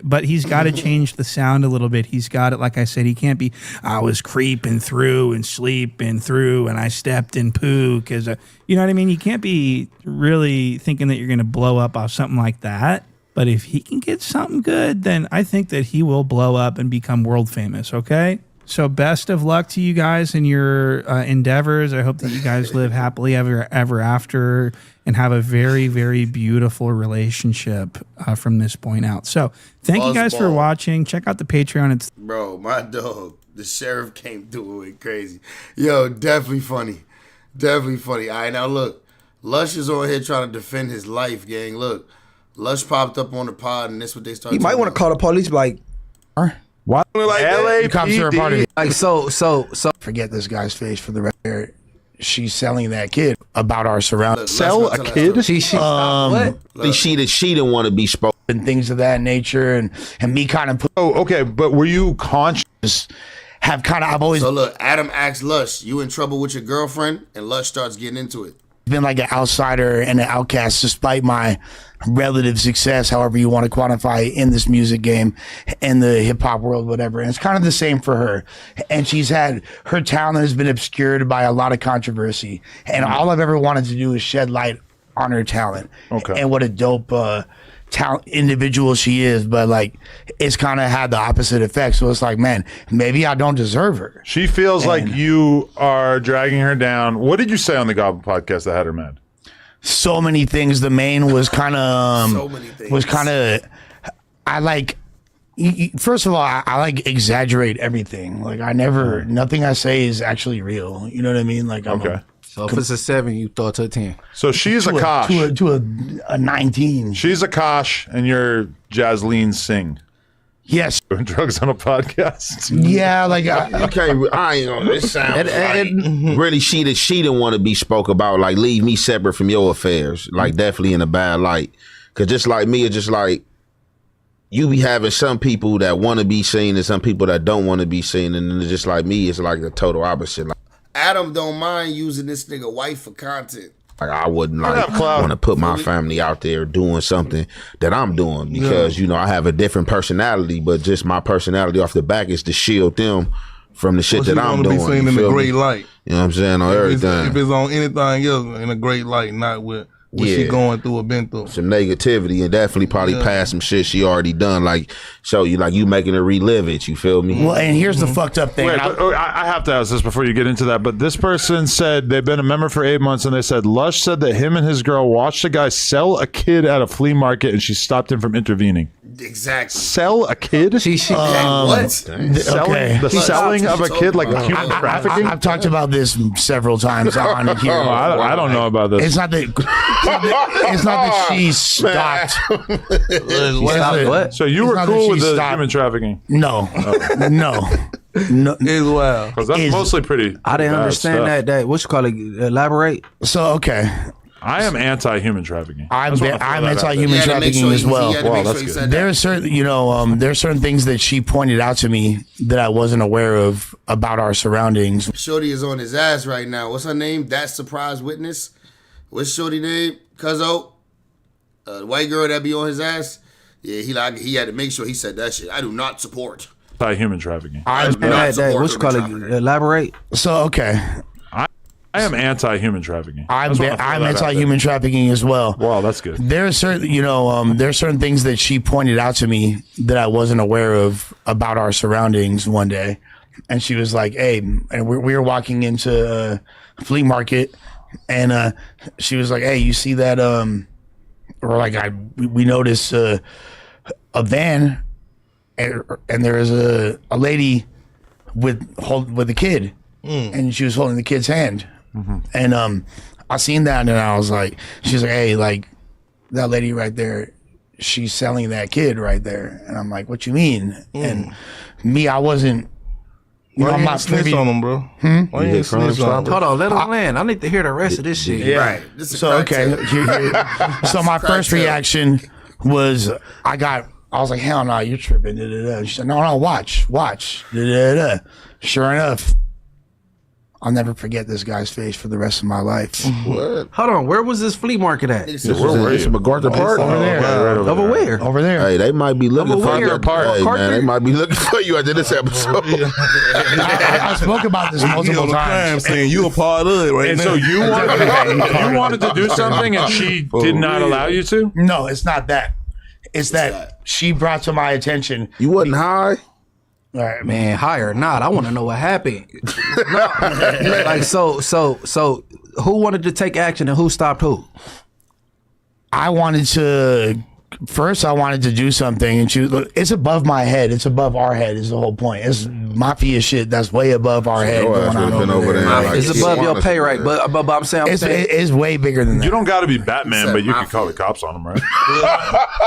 But he's got to change the sound a little bit. He's got it, like I said, he can't be, I was creeping through and sleeping through and I stepped in poo because, you know what I mean? You can't be really thinking that you're going to blow up off something like that. But if he can get something good, then I think that he will blow up and become world famous, okay? So best of luck to you guys in your endeavors. I hope that you guys live happily ever after and have a very, very beautiful relationship from this point out. So thank you guys for watching. Check out the Patreon. It's Bro, my dog, the sheriff came through it crazy. Yo, definitely funny. Definitely funny. All right, now look. Lush is on here trying to defend his life, gang. Look, Lush popped up on the pod, and this what they started. You might want to call the police, like, What? Like The cops are a part of it. like so. Forget this guy's face for the record. She's selling that kid about our surroundings. Sell a kid? She what? She didn't want to be spoken. And things of that nature, and me kind of put. Oh, okay. But were you conscious? I've always So look, Adam asks Lush, you in trouble with your girlfriend? And Lush starts getting into it. been like an outsider and an outcast despite my relative success, however you want to quantify in this music game, in the hip hop world, whatever. And it's kind of the same for her. And she's had, her talent has been obscured by a lot of controversy. And all I've ever wanted to do is shed light on her talent. Okay. And what a dope talent individual she is. But like, it's kind of had the opposite effect. So it's like, man, maybe I don't deserve her. She feels like you are dragging her down. What did you say on the Goblin podcast that had her mad? So many things. The main was kind of So many things. was kind of, I like, first of all, I like exaggerate everything. Like I never, nothing I say is actually real. You know what I mean? Like I'm Okay. So if it's a 7, you throw it to a 10. So she's a Kosh. to a 19. She's a Kosh, and you're Jasleen Singh. Yes. Doing drugs on a podcast. Yeah. Like Okay, I ain't gonna. It sounds like really she didn't want to be spoke about. Like leave me separate from your affairs. Like definitely in a bad light. Cause just like me, it's just like you be having some people that want to be seen and some people that don't want to be seen, and then just like me, it's like the total opposite. Like Adam don't mind using this nigga wife for content. I wouldn't like want to put my family out there doing something that I'm doing because you know I have a different personality, but just my personality off the back is to shield them from the shit that I'm doing. Be seen in a great light. You know what I'm saying? On everything. If it's on anything else, in a great light, not with what she going through or been through. Some negativity and definitely probably past some shit she already done. Like show you, like you making her relive it. You feel me? well, and here's the fucked up thing. Wait, I have to ask this before you get into that. But this person said they've been a member for 8 months, and they said Lush said that him and his girl watched a guy sell a kid at a flea market, and she stopped him from intervening. Exactly. Sell a kid? What? Okay. The selling of a kid, like human trafficking? I've talked about this several times on it here. Oh, I don't know about this. It's not that. It's not that she stopped. What? So you were not that cool she with the stopped. human trafficking? No, no. It's wild. Because that's mostly pretty. I didn't bad understand stuff. that. What you call it? Elaborate. So okay, I am anti-human trafficking. I'm Just wanna throw that out there. anti-human He had to make trafficking sure as he well. had to Wow, make sure that's he good. said There that. are certain, there are certain things that she pointed out to me that I wasn't aware of about our surroundings. Shorty is on his ass right now. What's her name? That surprise witness. What's Shorty name? Cuzzo. The white girl that be on his ass. Yeah, he had to make sure he said that shit. I do not support. Anti-human trafficking. I do not That, support what you call human it? trafficking. Elaborate. So okay, I am anti-human trafficking. I'm Just wanna throw that out anti-human trafficking as well. there. Wow, that's good. There are certain, there are certain things that she pointed out to me that I wasn't aware of about our surroundings one day, and she was like, "Hey," and we were walking into a flea market, and she was like, "Hey, you see that?" Or like we noticed a van, and there was a lady with a kid, and she was holding the kid's hand. And I seen that, and I was like, she's like, "Hey, like, that lady right there, she's selling that kid right there. And I'm like, what you mean? And me, I wasn't, you know, Why I'm you not ain't snitch privy. on them, bro? Why you ain't snitch on them? Hold on, let him land. I need to hear the rest of this shit. Yeah. Right. This is So, okay. crack So my first tale. reaction was, I was like, hell no, you're tripping. Da, da, da. She said, no, watch. Da, da, da. Sure enough, I'll never forget this guy's face for the rest of my life. What? Hold on, where was this flea market at? It's It's MacArthur Park. Over there. Over where? Over there. Hey, they might be looking Over for where? you. Hey, man, they might be looking for you after this episode. I spoke about this multiple times. Saying you a part of it right And now. so you wanted to do something and she did not allow you to? No, it's not that. It's that she brought to my attention. You wasn't high? All right, Man, higher or not, I want to know what happened. Like, so, who wanted to take action and who stopped who? I wanted to do something, and it's above my head. It's above our head. Is the whole point. It's mafia shit that's way above our head Your ass going on would've been over there. like, It's above your pay rate, but I'm saying, It's way bigger than that. You don't got to be Batman, but you can call the cops on him, right?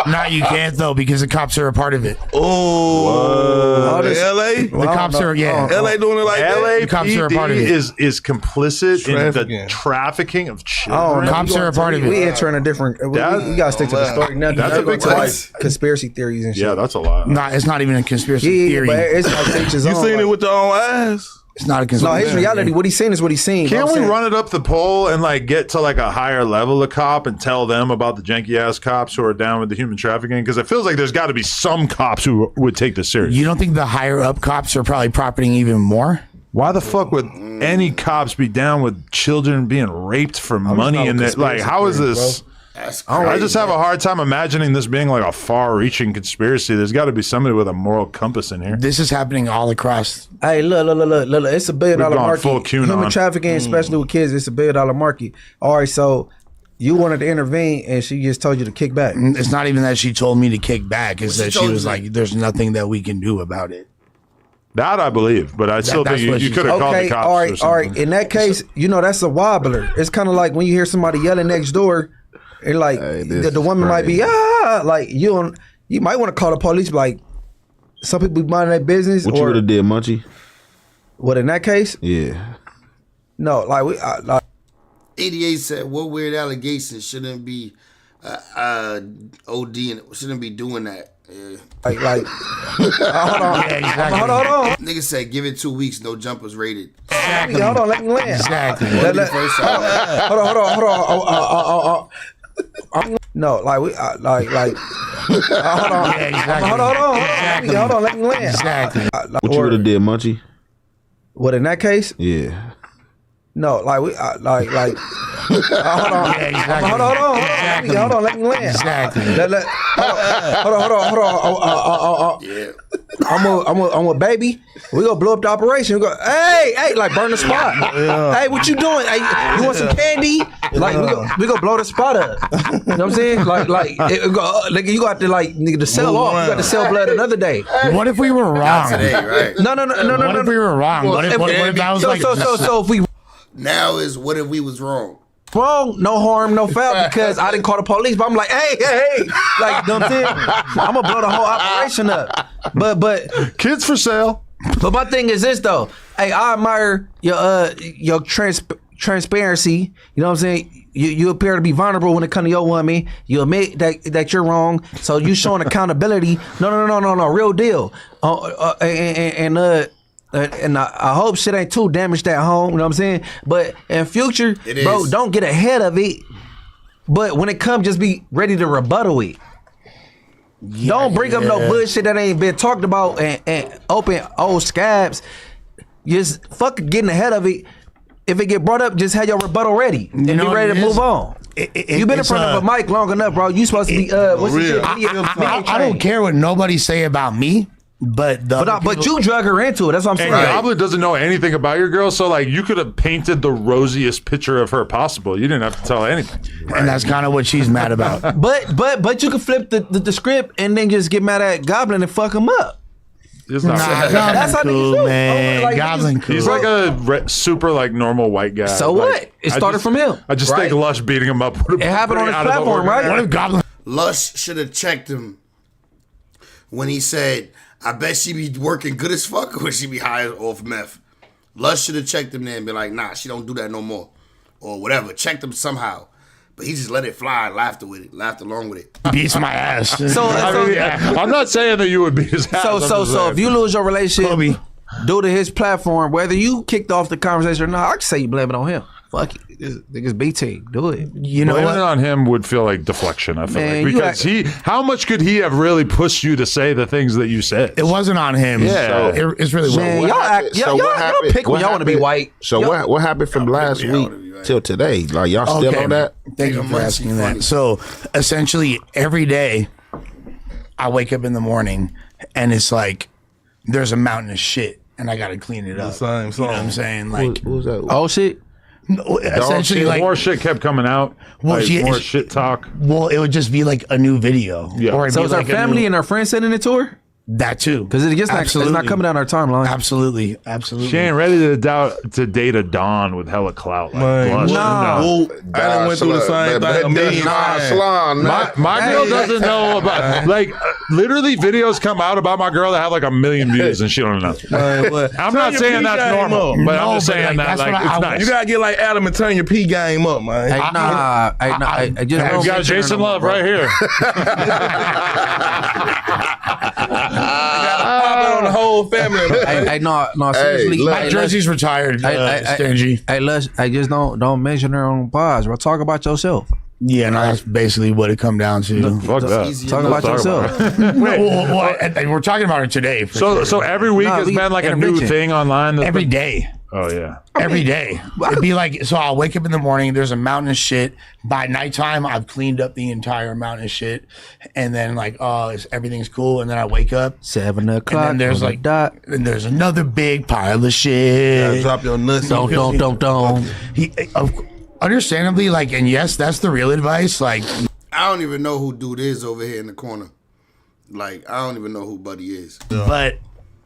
No, you can't though, because the cops are a part of it. Oh, LA? The cops are, LA doing it like that? The cops are a part of it. is complicit in the Trafficking. trafficking of Oh, children. Cops are a part of We it. entering a different. We That- gotta stick to the story. Nothing. That's a Nothing big to, like, place. conspiracy theories and shit. Yeah, that's a lot. No, it's not even a conspiracy Yeah, theory. but it's like features You on, seen like- it with your own eyes? It's not a No, conspiracy. his reality. What he's seen is what he's seen. Can't I'm we saying- run it up the pole and like get to like a higher level of cop and tell them about the janky ass cops who are down with the human trafficking? Because it feels like there's got to be some cops who would take this serious. You don't think the higher up cops are probably profiting even more? Why the fuck would any cops be down with children being raped for money? And that, like, how is this? That's I just have a hard time imagining this being like a far-reaching conspiracy. There's got to be somebody with a moral compass in here. This is happening all across. Hey, look. It's $1 billion We've gone market. full QAnon. Human trafficking, especially with kids, it's $1 billion market. All right, so you wanted to intervene, and she just told you to kick back. It's not even that she told me to kick back. It's What that she she told was you? like, "There's nothing that we can do about it." That I believe, but I still that's think what you she could have called the Okay, cops. all or right. something. In that case, that's a wobbler. It's kind of like when you hear somebody yelling next door, and like this the woman is might be like you might want to call the police. Like some people be minding their business. What you or would have did, Munchie? what in that case? Yeah. No, like we like 88 said, what weird allegations shouldn't be OD and shouldn't be doing that. Yeah. like hold on, Yeah, exactly. hold on. Nigga said, give it 2 weeks, no jumpers rated. Exactly. Hold on, let me land. Exactly. Let- let- First time. hold on. No, like we hold on. Yeah, exactly. Hold on. Exactly. Hold on, let me land. Exactly. What you would have did, Munchie? What in that case? Yeah. No, like we hold on. Yeah, exactly. Hold on. Exactly. Hold on, let me land. Exactly. Hold on. Yeah. I'm a baby. We gonna blow up the operation. We go, hey, like burn the spot. Hey, what you doing? Hey, you want some candy? Like we gonna blow the spot up. You know what I'm saying? Like you got to nigga to sell off. You got to sell blood another day. What if we were wrong? Today, right? No. What if we were wrong? What if that was like? So if we Now is what if we was wrong? wrong, no harm, no foul, because I didn't call the police, but I'm like, hey, like, you know what I'm saying? I'm gonna blow the whole operation up. But Kids for sale. But my thing is this though. Hey, I admire your transparency. You know what I'm saying? You appear to be vulnerable when it comes to your woman. You admit that you're wrong. So you showing accountability. No, real deal. And I hope shit ain't too damaged at home. You know what I'm saying? But in future, bro, don't get ahead of it. But when it comes, just be ready to rebuttal it. Don't bring up no bullshit that ain't been talked about and open old scabs. Just fuck getting ahead of it. If it get brought up, just have your rebuttal ready and be ready to move on. You've been in front of a mic long enough, bro. You supposed to be what's the shit? I don't care what nobody say about me, but you drug her into it. That's what I'm saying. And Goblin doesn't know anything about your girl, so like you could have painted the rosiest picture of her possible. You didn't have to tell anything. And that's kind of what she's mad about. But you can flip the script and then just get mad at Goblin and fuck him up. He's not. That's how cool, man. Like, Goblin cool. He's like a super like normal white guy. So like, what? It started from him. I just right? think Lush beating him up. It happened on his platform, right? What if Goblin? Lush should have checked him when he said, I bet she be working good as fuck or she be high off meth. Lush should have checked him there and been like, nah, she don't do that no more. Or whatever. Checked him somehow. But he just let it fly and laughed along with it. Beats my ass. So, I'm not saying that you would beat his ass. so if you lose your relationship due to his platform, whether you kicked off the conversation or not, I can say you blame it on him. Fuck it. Niggas B-Team. Do it. You know blaming what? it on him would feel like deflection. I feel Man, like because how much could he have really pushed you to say the things that you said? It wasn't on him. Yeah. So it's really Man, what y'all pick when y'all want to be white. So what happened from last week till today? Like y'all still on that? Thank you for asking that. So essentially every day I wake up in the morning and it's like there's a mountain of shit and I gotta clean it up. Same You know what I'm saying? Like What was that? Oh shit. no, essentially like more shit kept coming out. Well, like, she- more shit talk. well, it would just be like a new video. Yeah. Or it'd So be is like our family and our friends sending it to her? that too. Because it's not coming down our timeline. Absolutely. She ain't ready to date a Don with hella clout. Like Man, Lush. nah. No. I done went through the same thing a million times. My girl doesn't know about literally videos come out about my girl that have like 1 million views and she don't know. I'm not saying that's normal, but I'm just saying that like it's nice. You gotta get like Adam and turn your P game up, man. I just You got Jason Love right here. On the whole family. No, seriously. look, My jersey's retired, Stingy. Hey, Lush, I just don't mention her on pause, bro. Talk about yourself. Yeah, no, that's basically what it come down to. Fuck that. Talk about yourself. And we're talking about it today. So every week has been like a new intervention. thing online. That's Every been- day. Oh yeah. Every day. It'd be like, so I'll wake up in the morning, there's a mountain of shit. By nighttime, I've cleaned up the entire mountain of shit. And then like, everything's cool. And then I wake up. 7 o'clock. And then there's on like, the dot. and there's another big pile of shit. Drop your nuts. Don't. Understandably, like, and yes, that's the real advice. Like, I don't even know who dude is over here in the corner. Like, I don't even know who Buddy is. but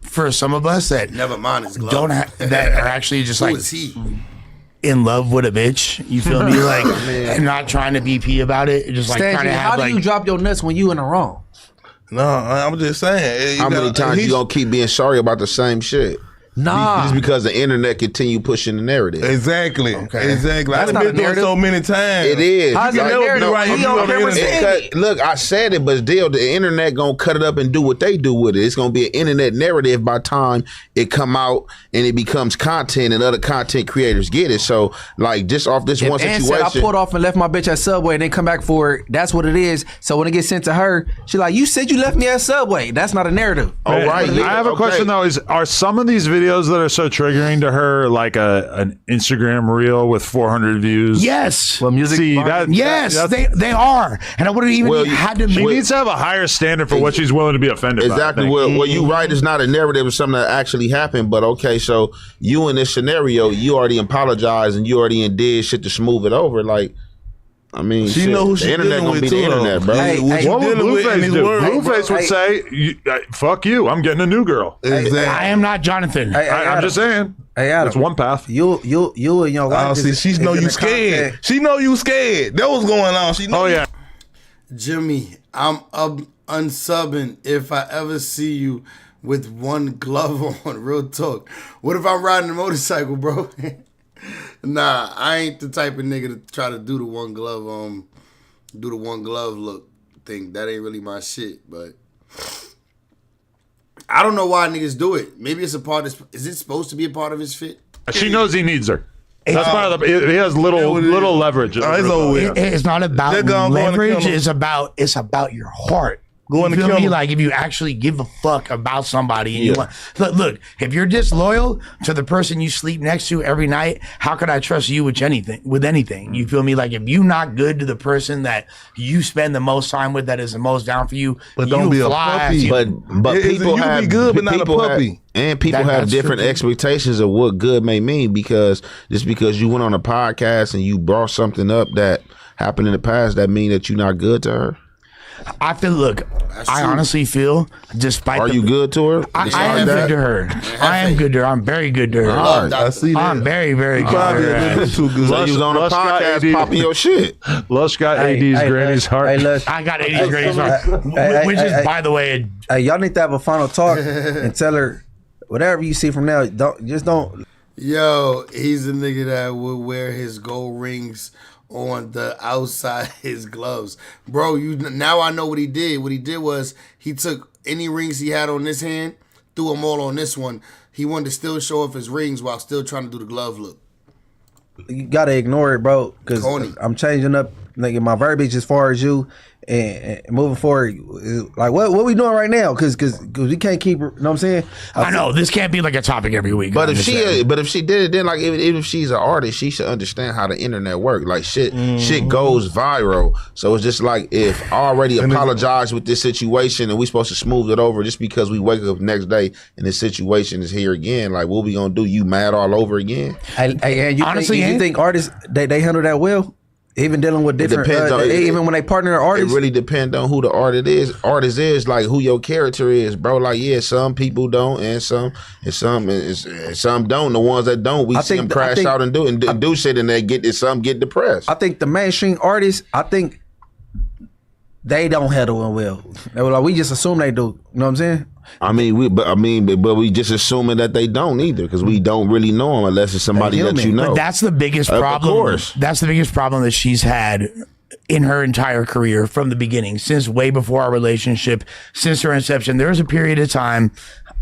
for some of us that Never mind his glove. that are actually just Who like is he? in love with a bitch, you feel me? Like, and not trying to BP about it, just like trying Stanley, to how have do like. you drop your nuts when you in the wrong? No, I'm just saying. How many times you gonna keep being sorry about the same shit? Nah. Just because the internet continue pushing the narrative. Exactly. Exactly. That's I've not been a through it narrative. so many times. It is. How's You it can a never narrative? be right He if you on on the camera internet. saying it. Look, I said it, but still, the internet gonna cut it up and do what they do with it. It's gonna be an internet narrative by the time it come out and it becomes content and other content creators get it. So, like, just off this one If Ann situation, said I pulled off and left my bitch at Subway and then come back for it, that's what it is. So when it gets sent to her, she like, you said you left me at Subway. That's not a narrative. all right. I have a question though: are some of these videos that are so triggering to her like an Instagram reel with 400 views? Yes. Well, music. See that? Yes, that's- they are, and I wouldn't even Well, had to. She make needs to have a higher standard for what she's willing to be offended by. Exactly. I think. Well, you right. It's not a narrative. It's something that actually happened. But okay, so you in this scenario, you already apologized and you already did shit to smooth it over. Like, I mean, She shit, know who the she internet dealing gonna with be too, the internet, though. bro. Hey, What you What would dealing with in Blueface these do? words? Blueface would say, "Fuck you! I'm getting a new girl." Exactly. I am not Jonathan. I'm just saying. Hey, Adam. It's one path. You and your wife. Oh, see, she know you scared. She know you scared. That was going on. She know. Oh yeah. Jimmy, I'm unsubbing if I ever see you with one glove on. Real talk. What if I'm riding a motorcycle, bro? Nah, I ain't the type of nigga to try to do the one glove look thing. That ain't really my shit, but I don't know why niggas do it. Maybe it's a part of, is it supposed to be a part of his fit? She knows he needs her. That's part of the. He has little leverage. It's over with. It's not about They're gonna go in the leverage. kennel. It's about your heart. Go in the You feel me? kennel. Like if you actually give a fuck about somebody and you want look, if you're disloyal to the person you sleep next to every night, how could I trust you with anything? You feel me? Like if you not good to the person that you spend the most time with, that is the most down for you, But don't you be a fly puppy. to- But people you have be good, but not a people have- puppy. and people have That's different true. expectations of what good may mean, because just because you went on a podcast and you brought something up that happened in the past, that mean that you're not good to her. I feel. Look, I honestly feel, despite. Are you good to her? I am good to her. I am good to her. I'm very good to her. I see that. I'm very, very good. Probably to a her. little too good. So you was on a Lush got podcast AD. popping your shit. Lush got AD's granny's heart. Hey, Lush. I got 80 degrees, which is, by the way, Hey, y'all need to have a final talk and tell her whatever you see from now. Don't. Yo, he's a nigga that would wear his gold rings on the outside his gloves. Bro, now I know what he did. What he did was he took any rings he had on this hand, threw them all on this one. He wanted to still show off his rings while still trying to do the glove look. You gotta ignore it, bro. Because I'm changing up like my verbiage as far as you and moving forward. Like what we doing right now? Because we can't keep. You know what I'm saying? I know this can't be like a topic every week. But if she did it, then like even if she's an artist, she should understand how the internet works. Like shit goes viral. So it's just like if I already apologized with this situation and we supposed to smooth it over just because we wake up next day and this situation is here again. Like what we gonna do? You mad all over again? And you honestly, you think artists they handle that well? Even dealing with different, even when they partner artists, it really depends on who the artist is. Artist is like who your character is, bro. Like some people don't, and some don't. The ones that don't, we see them crash out and do shit, and they some get depressed. I think the mainstream artists, they don't handle it well. They were like, we just assume they do. You know what I'm saying? But we just assuming that they don't either because we don't really know them unless it's somebody that you know. But that's the biggest problem. Of course. That's the biggest problem that she's had in her entire career from the beginning, since way before our relationship, since her inception. There was a period of time,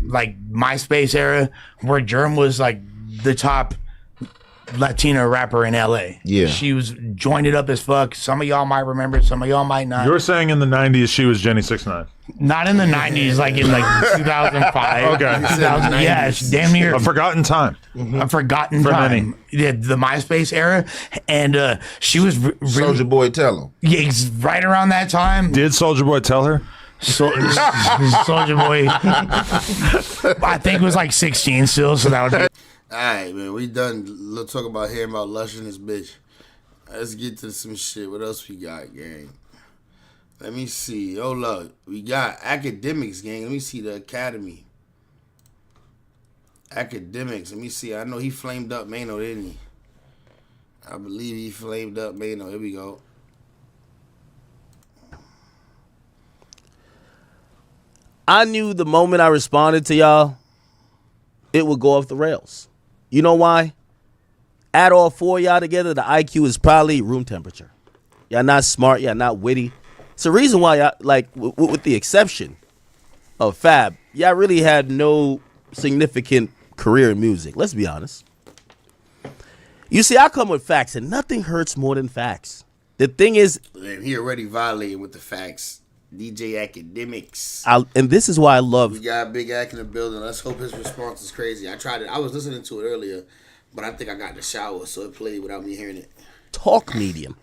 like MySpace era, where Germ was like the top Latina rapper in LA. Yeah. She was joined it up as fuck. Some of y'all might remember, some of y'all might not. You're saying in the 90s she was Jenny 6ix9ine. Not in the 90s, like in like 2005. Okay. 2000, yeah, it's damn near A forgotten time. a forgotten For time. many. The MySpace era, and she was Soulja Boy tell him. yeah, right around that time. Did Soulja Boy tell her? Soulja Boy, I think it was like 16 still, so that would be. All right, man, we done. Let's talk about hearing about Lush and this bitch. Let's get to some shit. What else we got, gang? Let me see. Hold up. We got academics, gang. Let me see the academy. Academics. Let me see. I know he flamed up Mano, didn't he? I believe he flamed up Mano. Here we go. I knew the moment I responded to y'all, it would go off the rails. You know why? Add all four of y'all together, the IQ is probably room temperature. Y'all not smart, y'all not witty. It's the reason why y'all, like, with the exception of Fab, y'all really had no significant career in music. Let's be honest. You see, I come with facts, and nothing hurts more than facts. The thing is, Man, he already violated with the facts. DJ Academics. And this is why I love. We got Big Ack in the building. Let's hope his response is crazy. I tried it. I was listening to it earlier, but I think I got in the shower, so it played without me hearing it. Talk medium.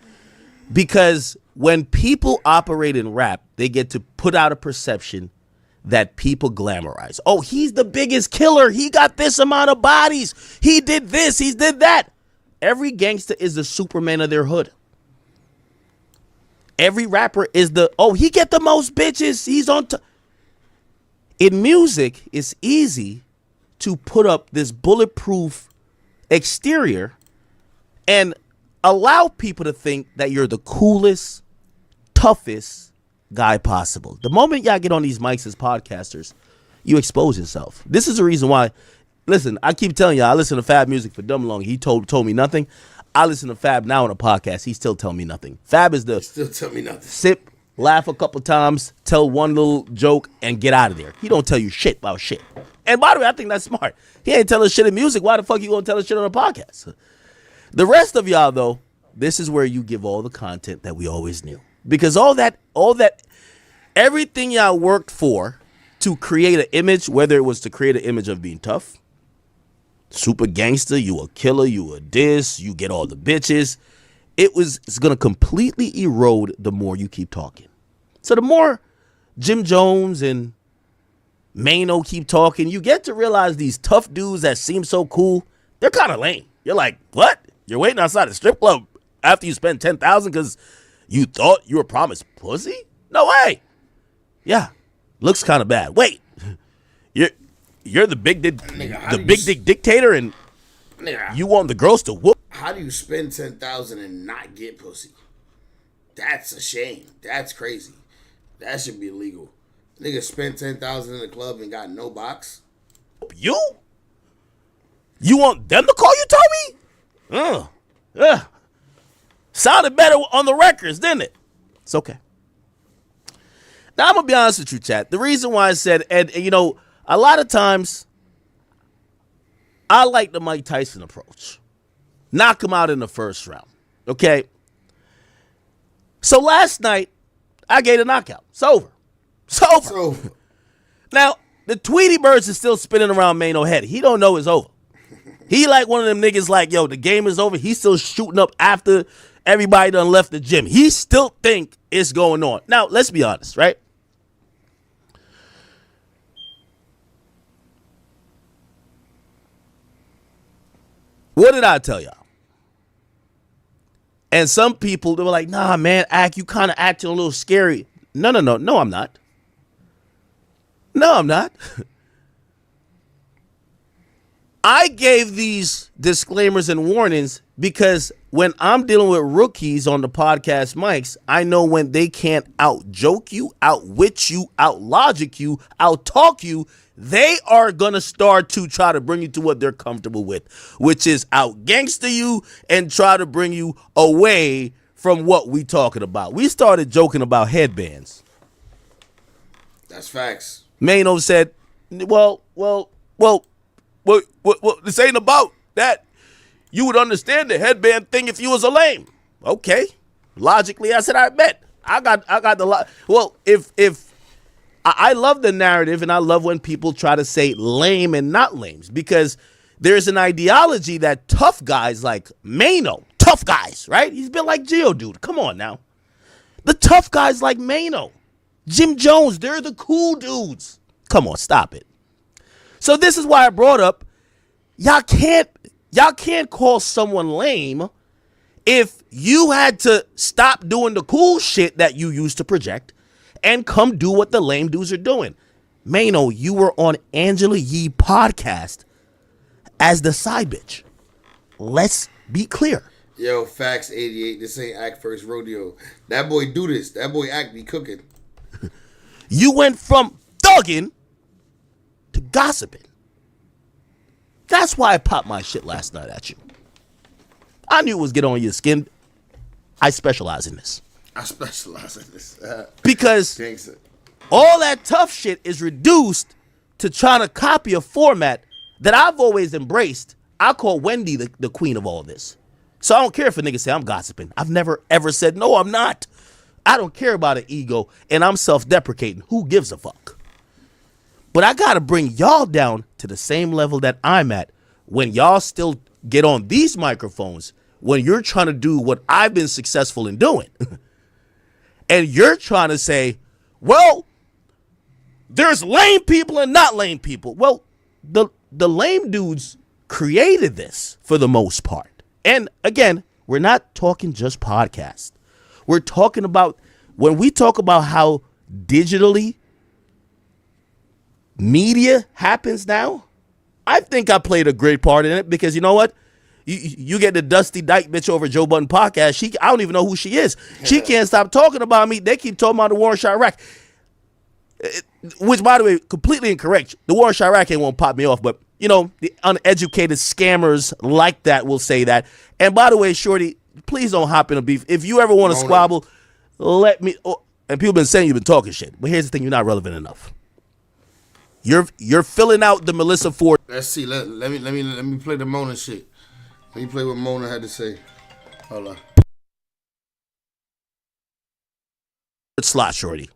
Because when people operate in rap, they get to put out a perception that people glamorize. Oh, he's the biggest killer. He got this amount of bodies. He did this. He did that. Every gangster is the Superman of their hood. Every rapper is he get the most bitches. He's on top. In music, it's easy to put up this bulletproof exterior and allow people to think that you're the coolest, toughest guy possible. The moment y'all get on these mics as podcasters, you expose yourself. This is the reason why. Listen, I keep telling y'all, I listen to Fab music for dumb long. He told me nothing. I listen to Fab now on a podcast. He still tell me nothing. Fab is still tell me nothing. Sip, laugh a couple times, tell one little joke, and get out of there. He don't tell you shit about shit. And by the way, I think that's smart. He ain't telling shit in music. Why the fuck you gonna tell us shit on a podcast? The rest of y'all, though, this is where you give all the content that we always knew. Because all that, everything y'all worked for to create an image, whether it was to create an image of being tough, super gangster, you a killer, you a diss, you get all the bitches. It's gonna completely erode the more you keep talking. So the more Jim Jones and Mano keep talking, you get to realize these tough dudes that seem so cool, they're kind of lame. You're like, what? You're waiting outside a strip club after you spend $10,000 because you thought you were promised pussy? No way. Yeah, looks kind of bad. Wait, you're the big dick dictator, and you want the girls to whoop? How do you spend $10,000 and not get pussy? That's a shame. That's crazy. That should be illegal. Nigga spent $10,000 in the club and got no box. You want them to call you Tommy? Sounded better on the records, didn't it? It's okay. Now, I'm going to be honest with you, chat. The reason why I said, and you know, a lot of times, I like the Mike Tyson approach. Knock him out in the first round. Okay? So last night, I gave a knockout. It's over. It's over. Now, the Tweety Birds is still spinning around Mano head. He don't know it's over. He like one of them niggas like, yo, the game is over. He's still shooting up after everybody done left the gym. He still think it's going on. Now, let's be honest, right? What did I tell y'all? And some people, they were like, nah, man, you kind of acting a little scary. No, I'm not. No, I'm not. I gave these disclaimers and warnings because when I'm dealing with rookies on the podcast mics, I know when they can't out-joke you, out-wit you, out-logic you, out-talk you, they are going to start to try to bring you to what they're comfortable with, which is out-gangster you and try to bring you away from what we talking about. We started joking about headbands. That's facts. Mano said, well, this ain't about that. You would understand the headband thing if you was a lame. Okay. Logically, I said, I bet. I got the well, if I love the narrative and I love when people try to say lame and not lames because there's an ideology that tough guys like Mano, tough guys, right? He's been like Geodude. Come on now. The tough guys like Mano, Jim Jones, they're the cool dudes. Come on, stop it. So this is why I brought up, y'all can't call someone lame if you had to stop doing the cool shit that you used to project and come do what the lame dudes are doing. Mano, you were on Angela Yee podcast as the side bitch. Let's be clear. Yo, facts 88. This ain't act first rodeo. That boy do this. That boy act be cooking. You went from thugging to gossiping. That's why I popped my shit last night at you. I knew it was get on your skin. I specialize in this. Because all that tough shit is reduced to trying to copy a format that I've always embraced. I call Wendy the queen of all this. So I don't care if a nigga say I'm gossiping. I've never ever said, no, I'm not. I don't care about an ego, and I'm self-deprecating. Who gives a fuck? But I got to bring y'all down to the same level that I'm at when y'all still get on these microphones when you're trying to do what I've been successful in doing. And you're trying to say, well, there's lame people and not lame people. Well, the lame dudes created this for the most part. And again, we're not talking just podcasts. We're talking about, when we talk about how digitally media happens now, I think I played a great part in it because you know what? You get the Dusty Dyke bitch over Joe Budden podcast. I don't even know who she is. She can't stop talking about me. They keep talking about the war in Chirac. Which, by the way, completely incorrect. The war in Chirac ain't won't pop me off, but, you know, the uneducated scammers like that will say that. And by the way, Shorty, please don't hop in a beef. If you ever want to squabble, let me. Oh, and people been saying you've been talking shit. But here's the thing, you're not relevant enough. You're filling out the Melissa Ford. Let's see. Let me play the Mona shit. Let me play what Mona had to say. Hold on. Slot, Shorty.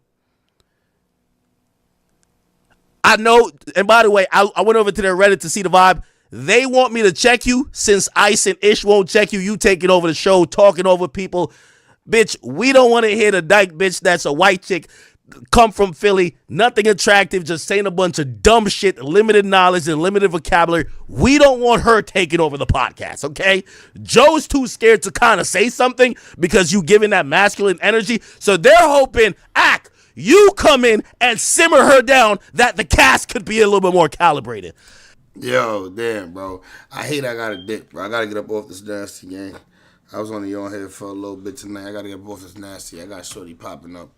I know, and by the way, I went over to their Reddit to see the vibe. They want me to check you since Ice and Ish won't check you. You taking over the show, talking over people. Bitch, we don't want to hear the dyke bitch that's a white chick. come from Philly, nothing attractive, just saying a bunch of dumb shit, limited knowledge and limited vocabulary. We don't want her taking over the podcast, okay? Joe's too scared to kind of say something because you giving that masculine energy. So they're hoping, you come in and simmer her down that the cast could be a little bit more calibrated. Yo, damn, bro. I hate I got a dick, bro. I got to get up off this nasty game. I was only on here for a little bit tonight. I got to get up off this nasty. I got Shorty popping up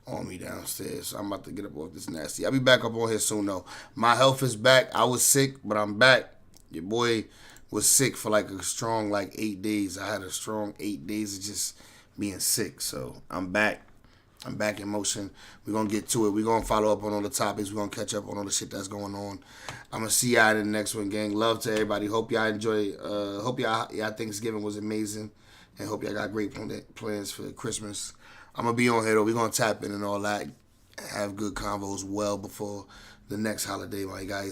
on me downstairs. So I'm about to get up off this nasty. I'll be back up on here soon, though. My health is back. I was sick, but I'm back. Your boy was sick for like a strong 8 days. I had a strong 8 days of just being sick. So I'm back. I'm back in motion. We're going to get to it. We're going to follow up on all the topics. We're going to catch up on all the shit that's going on. I'm going to see y'all in the next one, gang. Love to everybody. Hope y'all enjoy. Hope y'all Thanksgiving was amazing. And hope y'all got great plans for Christmas. I'm going to be on here, though. We're going to tap in and all that. Have good convos well before the next holiday, my guys.